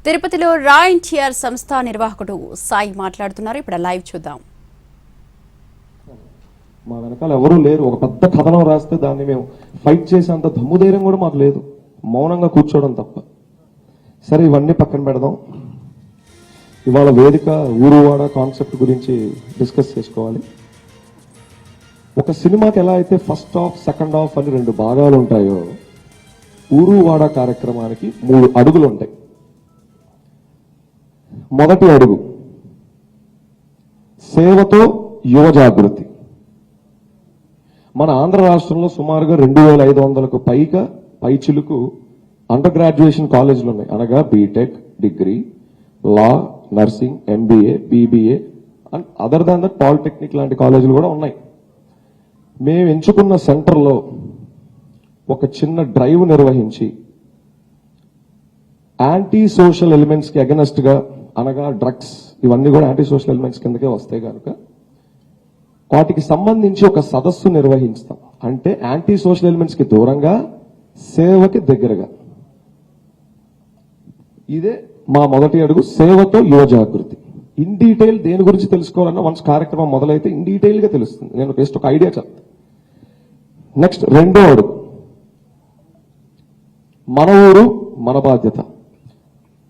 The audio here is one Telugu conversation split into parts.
తిరుపతిలో రా ఎన్టీఆర్ సంస్థ నిర్వాహకుడు సాయి మాట్లాడుతున్నారు. ఇప్పుడు లైవ్ చూద్దాం. మా వెనకాల ఎవరూ లేరు. ఒక పెద్ద కథనం రాస్తే దాన్ని మేము ఫైట్ చేసేంత దమ్ము ధైర్యం కూడా మాకు లేదు. మౌనంగా కూర్చోవడం తప్ప. సరే, ఇవన్నీ పక్కన పెడదాం. ఇవాళ వేదిక ఊరువాడ కాన్సెప్ట్ గురించి డిస్కస్ చేసుకోవాలి. ఒక సినిమాకి ఎలా అయితే ఫస్ట్ హాఫ్ సెకండ్ హాఫ్ అని 2 భాగాలు ఉంటాయో, ఊరువాడ కార్యక్రమానికి 3 అడుగులు ఉంటాయి. మొదటి అడుగు సేవతో యువ జాగృతి. మన ఆంధ్ర రాష్ట్రంలో సుమారుగా 2500కు పైచిలుకు అండర్ గ్రాడ్యుయేషన్ కాలేజీలు ఉన్నాయి. అనగా B Tech, degree, law, nursing, MBA, BBA and other than that polytechnic లాంటి కాలేజీలు కూడా ఉన్నాయి. మేము ఎంచుకున్న సెంటర్లో ఒక చిన్న డ్రైవ్ నిర్వహించి యాంటీ సోషల్ ఎలిమెంట్స్ కి అగెనెస్ట్ గా, అనగా డ్రగ్స్, ఇవన్నీ కూడా యాంటీ సోషల్ ఎలిమెంట్స్ కిందకే వస్తాయి కనుక వాటికి సంబంధించి ఒక సదస్సు నిర్వహిస్తాం. అంటే యాంటీ సోషల్ ఎలిమెంట్స్ కి దూరంగా, సేవకి దగ్గరగా. ఇదే మా మొదటి అడుగు, సేవతో యువ జాగృతి. ఇన్ డీటెయిల్ దేని గురించి తెలుసుకోవాలన్నా వన్స్ కార్యక్రమం మొదలైతే ఇన్ డీటెయిల్ గా తెలుస్తుంది. నేను జస్ట్ ఒక ఐడియా చెప్తాను. నెక్స్ట్ రెండో అడుగు మన ఊరు మన బాధ్యత.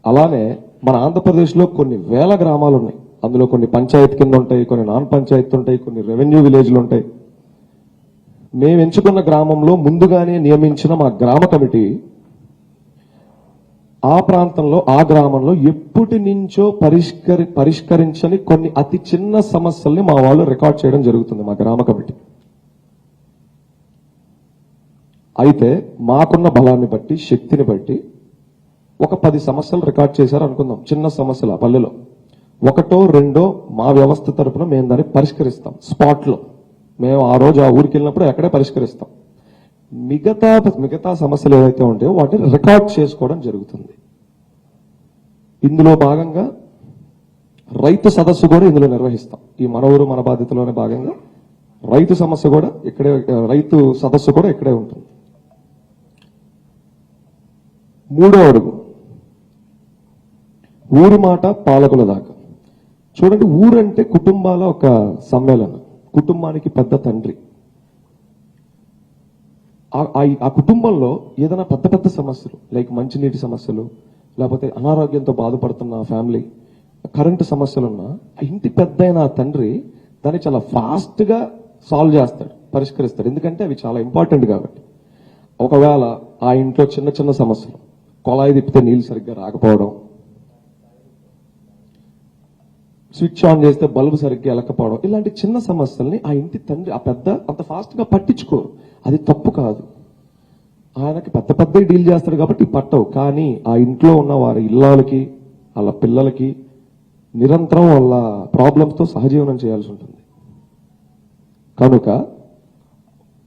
అలానే మన ఆంధ్రప్రదేశ్లో కొన్ని వేల గ్రామాలు ఉన్నాయి. అందులో కొన్ని పంచాయత్ కింద ఉంటాయి, కొన్ని నాన్ పంచాయత్ ఉంటాయి, కొన్ని రెవెన్యూ విలేజ్లు ఉంటాయి. మేము ఎంచుకున్న గ్రామంలో ముందుగానే నియమించిన మా గ్రామ కమిటీ ఆ ప్రాంతంలో, ఆ గ్రామంలో ఎప్పటి నుంచో పరిష్కరించని కొన్ని అతి చిన్న సమస్యల్ని మా వాళ్ళు రికార్డ్ చేయడం జరుగుతుంది, మా గ్రామ కమిటీ. అయితే మాకున్న బలాన్ని బట్టి, శక్తిని బట్టి ఒక 10 సమస్యలు రికార్డ్ చేశారు అనుకుందాం. చిన్న సమస్యలు ఆ పల్లెలో 1, 2 మా వ్యవస్థ తరఫున మేము దాన్ని పరిష్కరిస్తాం. స్పాట్ లో మేము ఆ రోజు ఆ ఊరికి వెళ్ళినప్పుడు అక్కడే పరిష్కరిస్తాం. మిగతా సమస్యలు ఏవైతే ఉంటాయో వాటిని రికార్డ్ చేసుకోవడం జరుగుతుంది. ఇందులో భాగంగా రైతు సదస్సు కూడా ఇందులో నిర్వహిస్తాం. ఈ మన ఊరు మన బాధ్యతలోనే భాగంగా రైతు సమస్య కూడా ఇక్కడే, రైతు సదస్సు కూడా ఇక్కడే ఉంటుంది. మూడో అడుగు ఊరి మాట పాలకుల దాకా. చూడండి, ఊరంటే కుటుంబాల ఒక సమ్మేళనం. కుటుంబానికి పెద్ద తండ్రి. ఆ కుటుంబంలో ఏదైనా పెద్ద సమస్యలు, లైక్ మంచినీటి సమస్యలు, లేకపోతే అనారోగ్యంతో బాధపడుతున్న ఫ్యామిలీ, కరెంటు సమస్యలున్నా ఆ ఇంటి పెద్దయిన ఆ తండ్రి దాన్ని చాలా ఫాస్ట్ గా సాల్వ్ చేస్తాడు, పరిష్కరిస్తాడు. ఎందుకంటే అవి చాలా ఇంపార్టెంట్ కాబట్టి. ఒకవేళ ఆ ఇంట్లో చిన్న సమస్యలు, కొళాయి తిప్పితే నీళ్లు సరిగ్గా రాకపోవడం, స్విచ్ ఆన్ చేస్తే బల్బు సరిగ్గా ఎలకపోవడం, ఇలాంటి చిన్న సమస్యల్ని ఆ ఇంటి తండ్రి, ఆ పెద్ద అంత ఫాస్ట్ గా పట్టించుకోరు. అది తప్పు కాదు. ఆయనకి పెద్ద డీల్ చేస్తాడు కాబట్టి పట్టవు. కానీ ఆ ఇంట్లో ఉన్న వారి ఇళ్ళకి, వాళ్ళ పిల్లలకి నిరంతరం వాళ్ళ ప్రాబ్లమ్స్ తో సహజీవనం చేయాల్సి ఉంటుంది.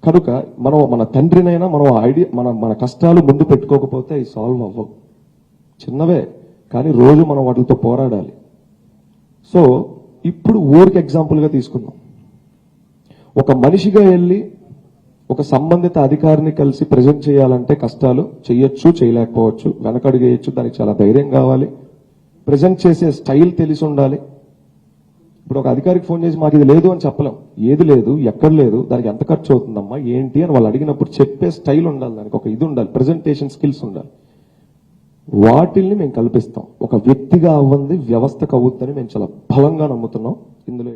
కనుక మనం మన తండ్రినైనా మనం మన కష్టాలు ముందు పెట్టుకోకపోతే అవి సాల్వ్ అవ్వవు. చిన్నవే కానీ రోజు మనం వాటితో పోరాడాలి. సో ఇప్పుడు ఊరికి ఎగ్జాంపుల్ గా తీసుకుందాం. ఒక మనిషిగా వెళ్ళి ఒక సంబంధిత అధికారిని కలిసి ప్రజెంట్ చేయాలంటే కష్టాలు, చెయ్యొచ్చు, చేయలేకపోవచ్చు, వెనకడుగేయచ్చు. దానికి చాలా ధైర్యం కావాలి. ప్రజెంట్ చేసే స్టైల్ తెలిసి ఉండాలి. ఇప్పుడు ఒక అధికారికి ఫోన్ చేసి మాకు ఇది లేదు అని చెప్పలేం. ఏది లేదు, ఎక్కడ లేదు, దానికి ఎంత ఖర్చు అవుతుందమ్మా, ఏంటి అని వాళ్ళు అడిగినప్పుడు చెప్పే స్టైల్ ఉండాలి. దానికి ఒక ఇది ఉండాలి, ప్రెజెంటేషన్ స్కిల్స్ ఉండాలి. వాటిల్ని మేము కల్పిస్తాం. ఒక వ్యక్తిగా అవ్వంది వ్యవస్థకు అవుద్దని మేము చాలా బలంగా నమ్ముతున్నాం. ఇందులో